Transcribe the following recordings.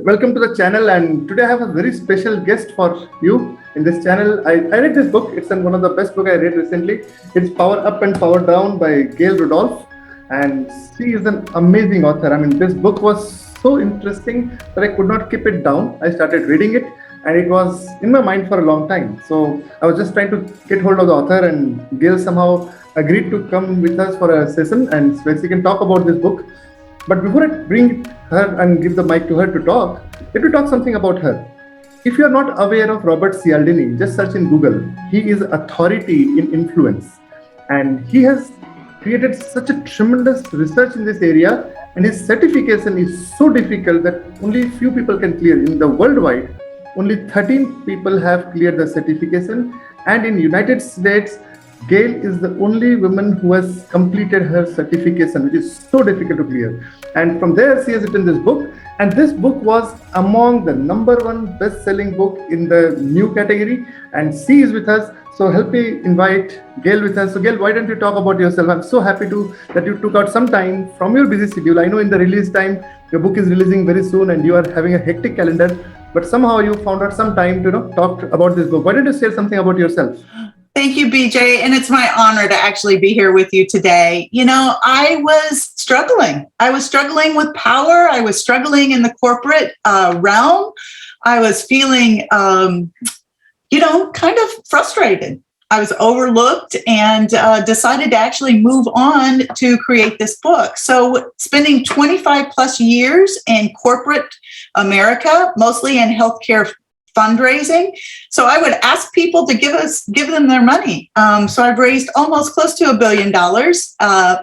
Welcome to the channel, and today I have a very special guest for you in this channel. I read this book. It's one of the best book I read recently. It's Power Up and Power Down by Gail Rudolph, and she is an amazing author. I mean, this book was so interesting that I could not keep it down. I started reading it, and it was in my mind for a long time. So I was just trying to get hold of the author, and Gail somehow agreed to come with us for a session, and so she can talk about this book. But before I bring her and give the mic to her to talk, let me talk something about her. If you are not aware of Robert Cialdini, just search in Google. He is authority in influence, and he has created such a tremendous research in this area. And his certification is so difficult that only few people can clear. In the worldwide, only 13 people have cleared the certification, and in United States, Gail is the only woman who has completed her certification, which is so difficult to clear. And from there, she has written this book. And this book was among the number one best-selling book in the new category. And she is with us. So help me invite Gail with us. So Gail, why don't you talk about yourself? I'm so happy that you took out some time from your busy schedule. I know in the release time, your book is releasing very soon and you are having a hectic calendar. But somehow you found out some time to talk about this book. Why don't you share something about yourself? Thank you, Bijay. And it's my honor to actually be here with you today. I was struggling. I was struggling with power. I was struggling in the corporate realm. I was feeling, kind of frustrated. I was overlooked and decided to actually move on to create this book. So spending 25 plus years in corporate America, mostly in healthcare fundraising. So I would ask people to give them their money. So I've raised almost close to $1 billion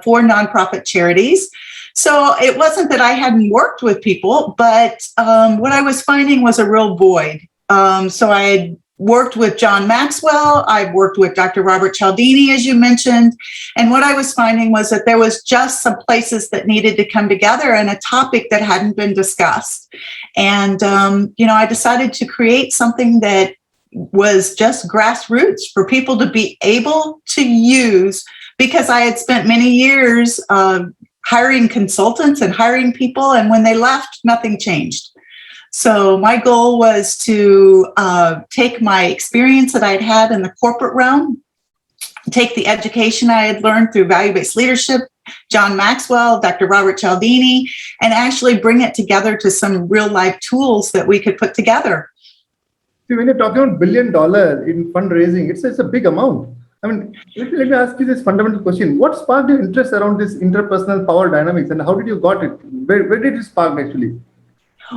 for nonprofit charities. So it wasn't that I hadn't worked with people, but what I was finding was a real void. So I had worked with John Maxwell. I've worked with Dr. Robert Cialdini, as you mentioned. And what I was finding was that there was just some places that needed to come together and a topic that hadn't been discussed. And, I decided to create something that was just grassroots for people to be able to use, because I had spent many years hiring consultants and hiring people. And when they left, nothing changed. So my goal was to take my experience that I'd had in the corporate realm, take the education I had learned through value-based leadership, John Maxwell, Dr. Robert Cialdini, and actually bring it together to some real-life tools that we could put together. See, when you're talking about $1 billion in fundraising, it's a big amount. I mean, let me ask you this fundamental question. What sparked your interest around this interpersonal power dynamics, and how did you got it? Where did it spark actually?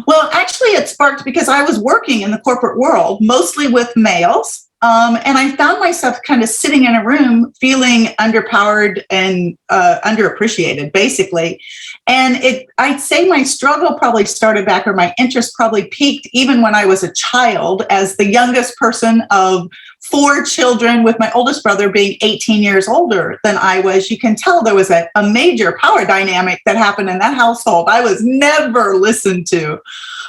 Well, actually, it sparked because I was working in the corporate world, mostly with males. And I found myself kind of sitting in a room feeling underpowered and underappreciated, basically. And I'd say my struggle probably started back, or my interest probably peaked even when I was a child, as the youngest person of 4 children, with my oldest brother being 18 years older than I was. You can tell there was a major power dynamic that happened in that household. I was never listened to.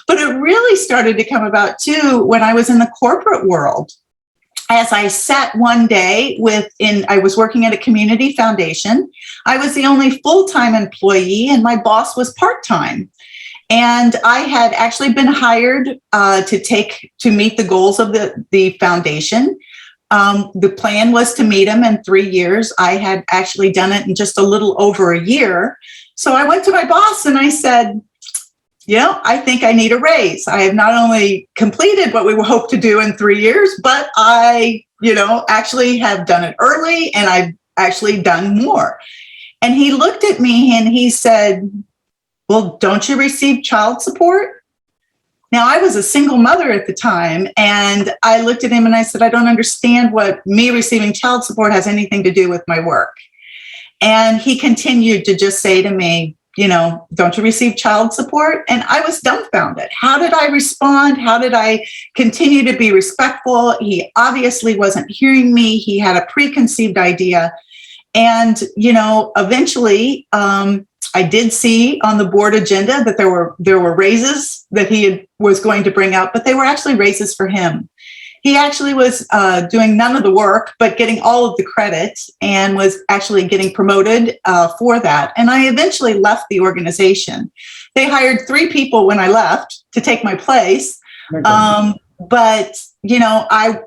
But it really started to come about, too, when I was in the corporate world. As I sat one day I was working at a community foundation. I was the only full-time employee and my boss was part-time. And I had actually been hired to meet the goals of the foundation. The plan was to meet them in 3 years. I had actually done it in just a little over a year. So I went to my boss and I said, I think I need a raise. I have not only completed what we hope to do in 3 years, but I, actually have done it early and I've actually done more. And he looked at me and he said, well, don't you receive child support? Now, I was a single mother at the time, and I looked at him and I said, I don't understand what me receiving child support has anything to do with my work. And he continued to just say to me, don't you receive child support? And I was dumbfounded. How did I respond? How did I continue to be respectful? He obviously wasn't hearing me. He had a preconceived idea. And, eventually, I did see on the board agenda that there were raises that he was going to bring out, but they were actually raises for him. he actually was doing none of the work, but getting all of the credit, and was actually getting promoted for that. And I eventually left the organization. They hired 3 people when I left to take my place. But,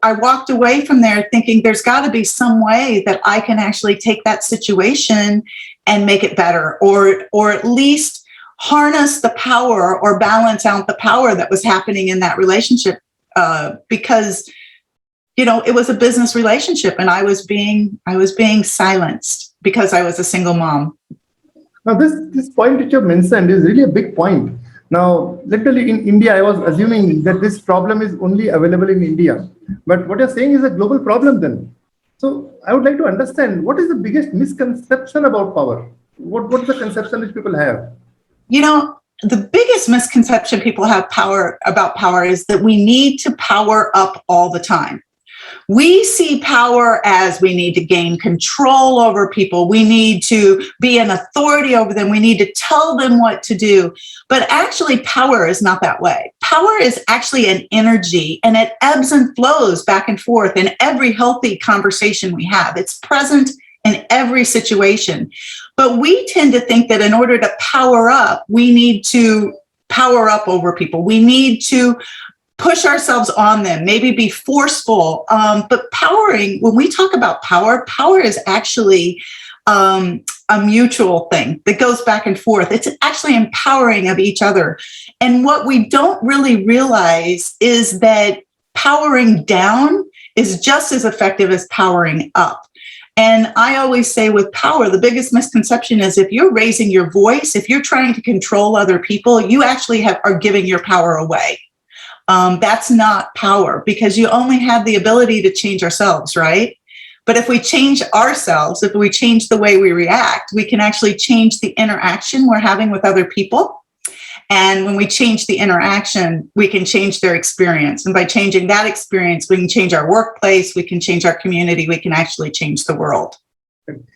I walked away from there thinking there's got to be some way that I can actually take that situation and make it better, or at least harness the power or balance out the power that was happening in that relationship. Because, it was a business relationship, and I was being silenced because I was a single mom. Now, this point which you mentioned is really a big point. Now, literally in India, I was assuming that this problem is only available in India. But what you're saying is a global problem then. So I would like to understand, what is the biggest misconception about power? What is the conception which people have? The biggest misconception people have about power is that we need to power up all the time. We see power as we need to gain control over people. We need to be an authority over them. We need to tell them what to do. But actually, power is not that way. Power is actually an energy, and it ebbs and flows back and forth in every healthy conversation we have. It's present in every situation. But we tend to think that in order to power up, we need to power up over people. We need to push ourselves on them, maybe be forceful. But powering, when we talk about power is actually a mutual thing that goes back and forth. It's actually empowering of each other. And what we don't really realize is that powering down is just as effective as powering up. And I always say with power, the biggest misconception is if you're raising your voice, if you're trying to control other people, you actually are giving your power away. That's not power, because you only have the ability to change ourselves, right? But if we change ourselves, if we change the way we react, we can actually change the interaction we're having with other people. And when we change the interaction, we can change their experience. And by changing that experience, we can change our workplace, we can change our community, we can actually change the world. Can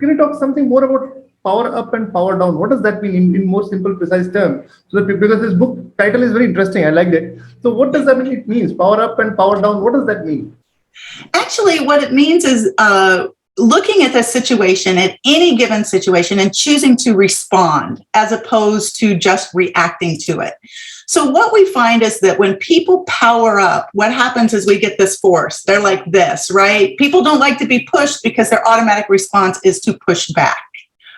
you talk something more about power up and power down? What does that mean in more simple, precise terms? So that, because this book title is very interesting, I liked it. So what does that mean? It means power up and power down. What does that mean? Actually, what it means is looking at the situation, at any given situation, and choosing to respond as opposed to just reacting to it. So what we find is that when people power up, what happens is we get this force. They're like this, right? People don't like to be pushed because their automatic response is to push back.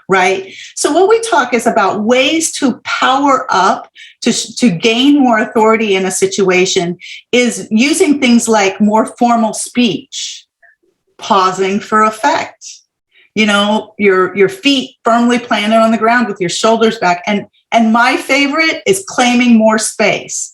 Right? So what we talk is about ways to power up, to gain more authority in a situation, is using things like more formal speech, pausing for effect, your feet firmly planted on the ground with your shoulders back. And my favorite is claiming more space.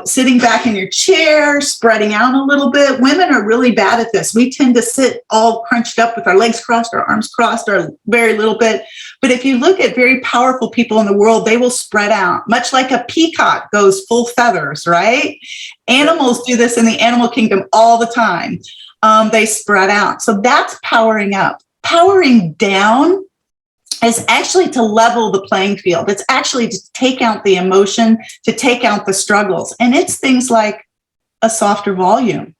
Sitting back in your chair, spreading out a little bit. Women are really bad at this. We tend to sit all crunched up with our legs crossed, our arms crossed, or very little bit. But if you look at very powerful people in the world, they will spread out, much like a peacock goes full feathers, right? Animals do this in the animal kingdom all the time. They spread out. So that's powering up. Powering down is actually to level the playing field. It's actually to take out the emotion, to take out the struggles. And it's things like a softer volume,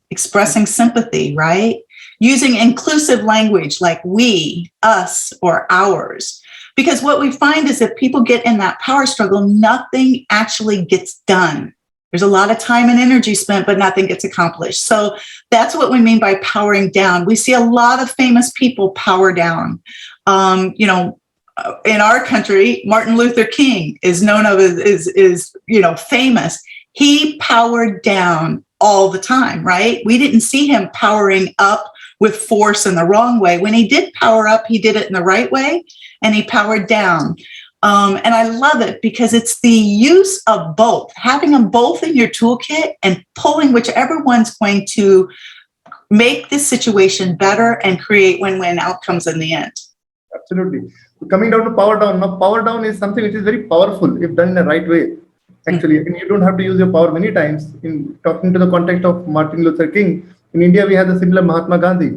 expressing sympathy, right? Using inclusive language like we, us, or ours. Because what we find is if people get in that power struggle, nothing actually gets done. There's a lot of time and energy spent, but nothing gets accomplished. So that's what we mean by powering down. We see a lot of famous people power down. In our country, Martin Luther King is known of is famous. He powered down all the time, right? We didn't see him powering up with force in the wrong way. When he did power up, he did it in the right way, and he powered down. And I love it because it's the use of both, having them both in your toolkit and pulling whichever one's going to make this situation better and create win-win outcomes in the end. Absolutely. Coming down to power down. Now, power down is something which is very powerful if done in the right way. Actually, and you don't have to use your power many times. In talking to the context of Martin Luther King, in India, we have the similar Mahatma Gandhi,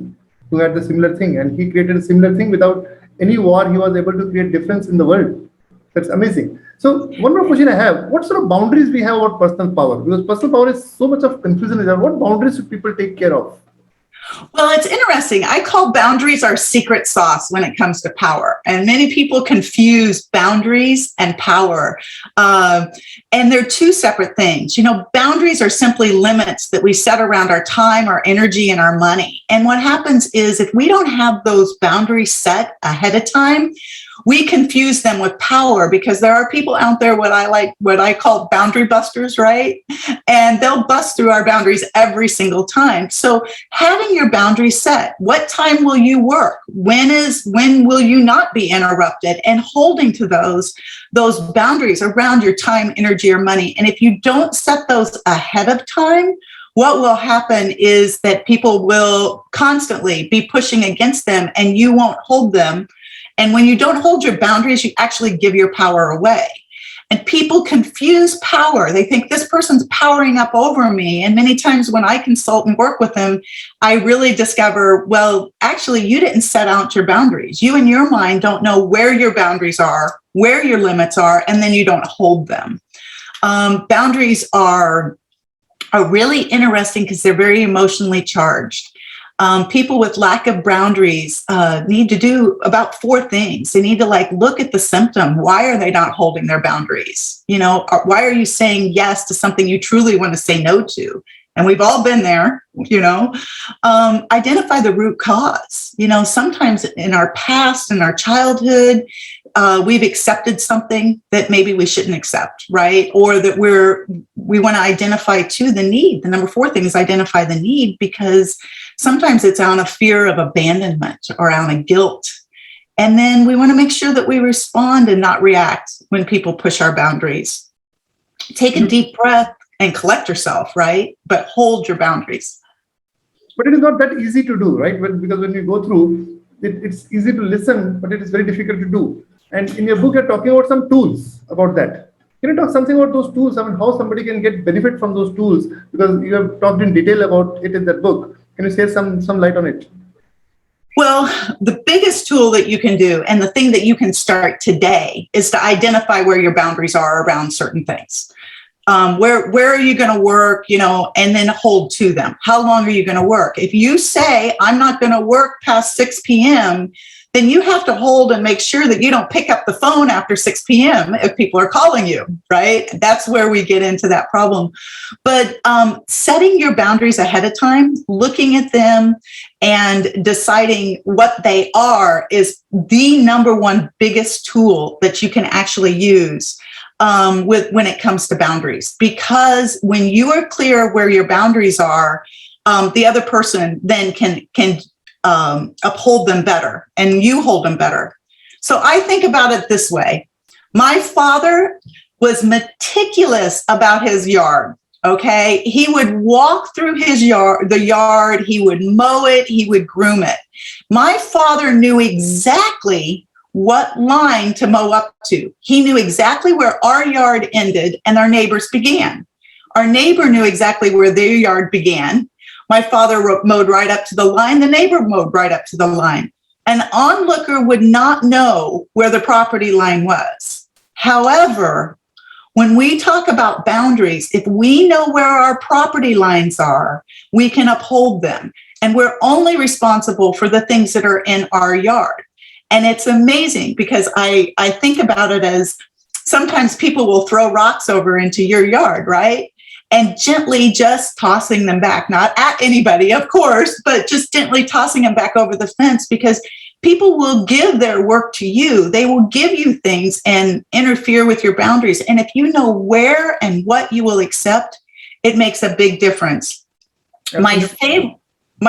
who had the similar thing, and he created a similar thing without any war. He was able to create difference in the world. That's amazing. So one more question I have: what sort of boundaries we have about personal power? Because personal power is so much of confusion. Is there? What boundaries should people take care of? Well, it's interesting. I call boundaries our secret sauce when it comes to power. And many people confuse boundaries and power. And they're two separate things. You know, boundaries are simply limits that we set around our time, our energy, and our money. And what happens is if we don't have those boundaries set ahead of time, we confuse them with power, because there are people out there what I call boundary busters, right? And they'll bust through our boundaries every single time. So having your boundaries set, what time will you work? When will you not be interrupted? And holding to those boundaries around your time, energy, or money. And if you don't set those ahead of time, what will happen is that people will constantly be pushing against them and you won't hold them. And when you don't hold your boundaries, you actually give your power away. And people confuse power. They think this person's powering up over me. And many times when I consult and work with them, I really discover, well, actually, you didn't set out your boundaries. You in your mind don't know where your boundaries are, where your limits are, and then you don't hold them. Boundaries are really interesting because they're very emotionally charged. People with lack of boundaries need to do about 4 things. They need to look at the symptom. Why are they not holding their boundaries? You know, why are you saying yes to something you truly want to say no to? And we've all been there, you know. Identify the root cause. You know, sometimes in our past, in our childhood, we've accepted something that maybe we shouldn't accept, right? Or that we want to identify too the need. The number 4 thing is identify the need, because sometimes it's out of fear of abandonment or out of guilt. And then we want to make sure that we respond and not react when people push our boundaries. Take a deep breath and collect yourself, right? But hold your boundaries. But it is not that easy to do, right? Because when we go through, it's easy to listen, but it is very difficult to do. And in your book, you're talking about some tools about that. Can you talk something about those tools? I mean, how somebody can get benefit from those tools? Because you have talked in detail about it in that book. Can you share some light on it? Well, the biggest tool that you can do, and the thing that you can start today, is to identify where your boundaries are around certain things. Where are you going to work, you know, and then hold to them. How long are you going to work? If you say, I'm not going to work past 6 p.m., then you have to hold and make sure that you don't pick up the phone after 6 p.m. if people are calling you, right? That's where we get into that problem. But setting your boundaries ahead of time, looking at them and deciding what they are is the number 1 biggest tool that you can actually use when it comes to boundaries. Because when you are clear where your boundaries are, the other person then can uphold them better, and you hold them better. So I think about it this way. My father was meticulous about his yard. Okay. He would walk through the yard, he would mow it, he would groom it. My father knew exactly what line to mow up to. He knew exactly where our yard ended and our neighbors began. Our neighbor knew exactly where their yard began. My father mowed right up to the line. The neighbor mowed right up to the line. An onlooker would not know where the property line was. However, when we talk about boundaries, if we know where our property lines are, we can uphold them. And we're only responsible for the things that are in our yard. And it's amazing because I think about it as sometimes people will throw rocks over into your yard, right? And gently just tossing them back, not at anybody, of course, but just gently tossing them back over the fence, because people will give their work to you. They will give you things and interfere with your boundaries. And if you know where and what you will accept, it makes a big difference. My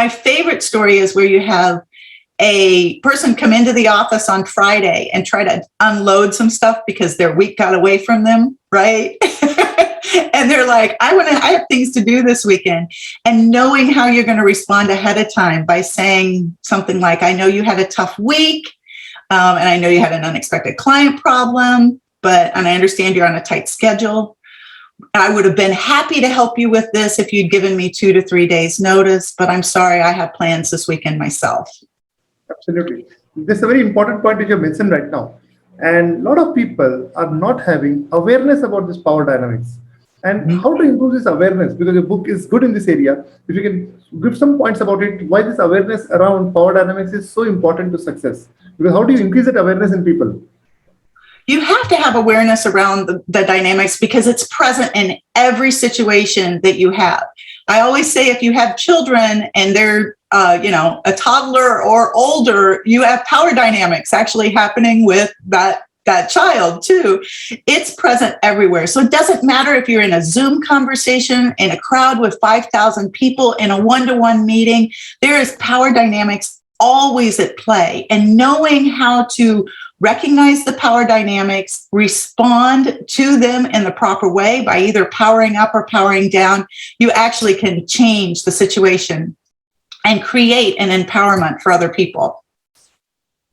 favorite story is where you have a person come into the office on Friday and try to unload some stuff because their week got away from them, right? And they're like, I have things to do this weekend. And knowing how you're going to respond ahead of time by saying something like, I know you had a tough week, and I know you had an unexpected client problem, and I understand you're on a tight schedule. I would have been happy to help you with this if you'd given me 2 to 3 days notice, but I'm sorry, I have plans this weekend myself. Absolutely. This is a very important point which you mentioned right now. And a lot of people are not having awareness about this power dynamics and Mhm. how to improve this awareness, because your book is good in this area. If you can give some points about it, why this awareness around power dynamics is so important to success, because how do you increase that awareness in people? You have to have awareness around the dynamics because it's present in every situation that you have. I always say if you have children and they're a toddler or older, you have power dynamics actually happening with that child too. It's present everywhere. So it doesn't matter if you're in a Zoom conversation, in a crowd with 5,000 people, in a one-to-one meeting, there is power dynamics always at play. And knowing how to recognize the power dynamics, respond to them in the proper way by either powering up or powering down, you actually can change the situation and create an empowerment for other people.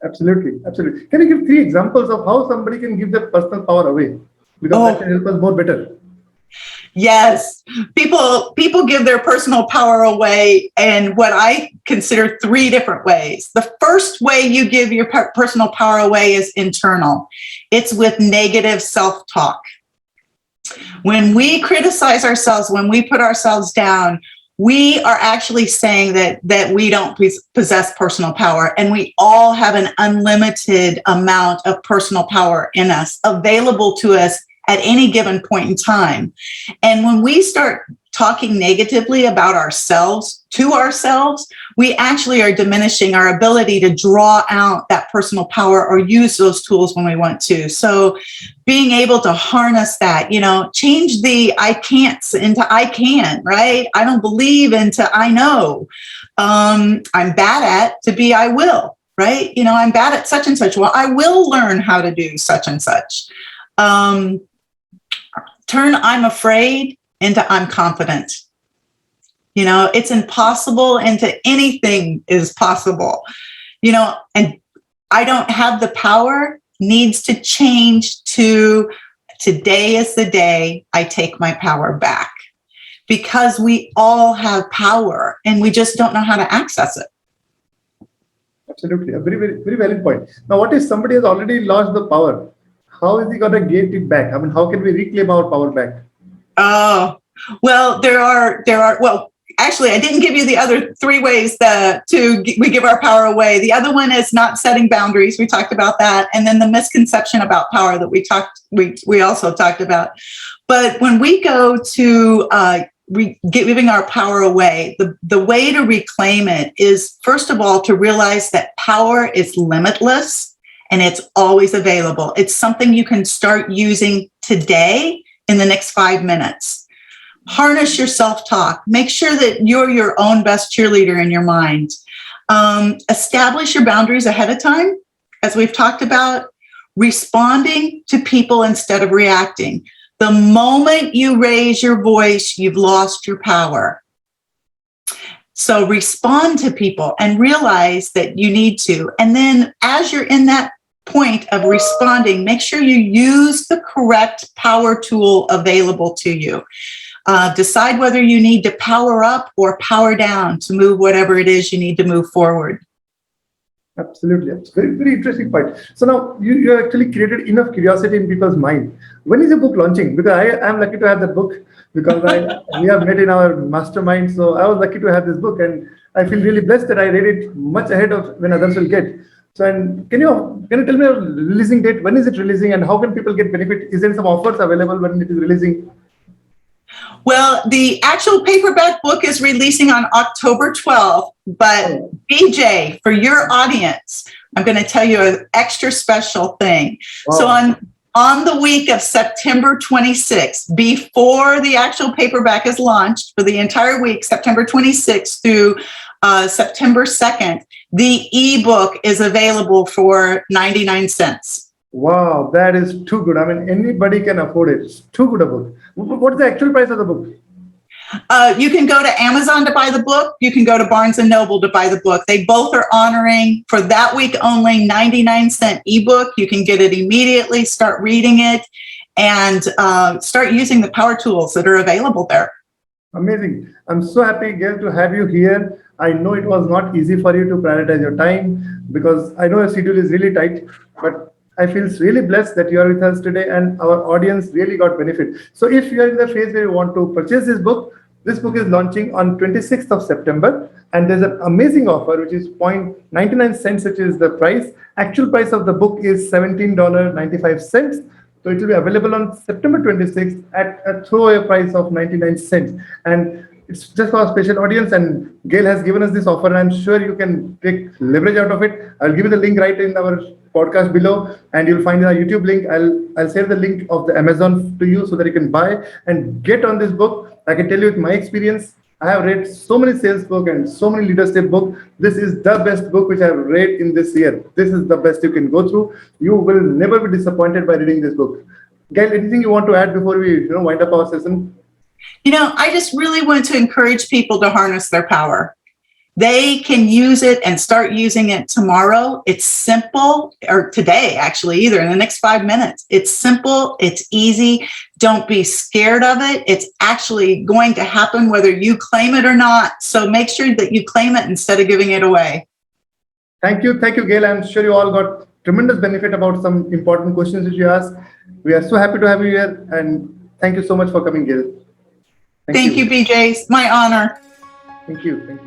Absolutely, absolutely. Can you give 3 examples of how somebody can give their personal power away? Because that can help us more better. Yes, people give their personal power away in what I consider 3 different ways. The first way you give your personal power away is internal. It's with negative self-talk. When we criticize ourselves, when we put ourselves down, we are actually saying that we don't possess personal power, and we all have an unlimited amount of personal power in us available to us at any given point in time. And when we start talking negatively about ourselves to ourselves, we actually are diminishing our ability to draw out that personal power or use those tools when we want to. So being able to harness that, change the I can't into I can, right? I don't believe into I know. I'm bad at to be I will, right? I'm bad at such and such. Well, I will learn how to do such and such. Turn I'm afraid into I'm confident. It's impossible into anything is possible. And I don't have the power needs to change to today is the day I take my power back, because we all have power and we just don't know how to access it. Absolutely, a very, very, very valid point. Now, what if somebody has already lost the power? How is he going to get it back? I mean, how can we reclaim our power back? Oh, well, well, actually, I didn't give you the other 3 ways that we give our power away. The other one is not setting boundaries. We talked about that. And then the misconception about power that we also talked about. But when we go to giving our power away, the way to reclaim it is, first of all, to realize that power is limitless and it's always available. It's something you can start using today in the next 5 minutes. Harness your self-talk. Make sure that you're your own best cheerleader in your mind. Establish your boundaries ahead of time, as we've talked about. Responding to people instead of reacting. The moment you raise your voice, you've lost your power. So respond to people and realize that you need to. And then as you're in that point of responding, make sure you use the correct power tool available to you. Decide whether you need to power up or power down to move whatever it is you need to move forward. Absolutely. It's very, very interesting point. So now you actually created enough curiosity in people's mind. When is the book launching? Because I am lucky to have that book, because we have met in our mastermind. So I was lucky to have this book, and I feel really blessed that I read it much ahead of when others will get. So, and can you tell me a releasing date? When is it releasing, and how can people get benefit? Is there some offers available when it is releasing? Well, the actual paperback book is releasing on October 12th, but Bijay, for your audience, I'm going to tell you an extra special thing. Wow. So on the week of September 26th, before the actual paperback is launched, for the entire week, September 26th through September 2nd, the ebook is available for 99 cents. Wow, that is too good. I mean, anybody can afford it. It's too good a book. What is the actual price of the book? You can go to Amazon to buy the book. You can go to Barnes & Noble to buy the book. They both are honoring, for that week only, 99-cent ebook. You can get it immediately, start reading it, and start using the power tools that are available there. Amazing. I'm so happy, Gail, to have you here. I know it was not easy for you to prioritize your time, because I know your schedule is really tight, but I feel really blessed that you are with us today and our audience really got benefit. So if you are in the phase where you want to purchase this book is launching on 26th of September, and there's an amazing offer which is 0.99 cents, which is the price. Actual price of the book is $17.95. So it will be available on September 26th at a throwaway price of 99 cents. And it's just for a special audience, and Gail has given us this offer, and I'm sure you can take leverage out of it. I'll give you the link right in our podcast below, and you'll find our YouTube link. I'll share the link of the Amazon to you so that you can buy and get on this book. I can tell you with my experience, I have read so many sales book and so many leadership book. This is the best book which I've read in this year. This is the best you can go through. You will never be disappointed by reading this book. Gail, anything you want to add before we wind up our session? I just really want to encourage people to harness their power. They can use it and start using it tomorrow. It's simple, or today, actually, either in the next 5 minutes. It's simple. It's easy. Don't be scared of it. It's actually going to happen whether you claim it or not. So make sure that you claim it instead of giving it away. Thank you, Gail. I'm sure you all got tremendous benefit about some important questions which you asked. We are so happy to have you here, and thank you so much for coming, Gail. Thank you, Bijay. My honor. Thank you.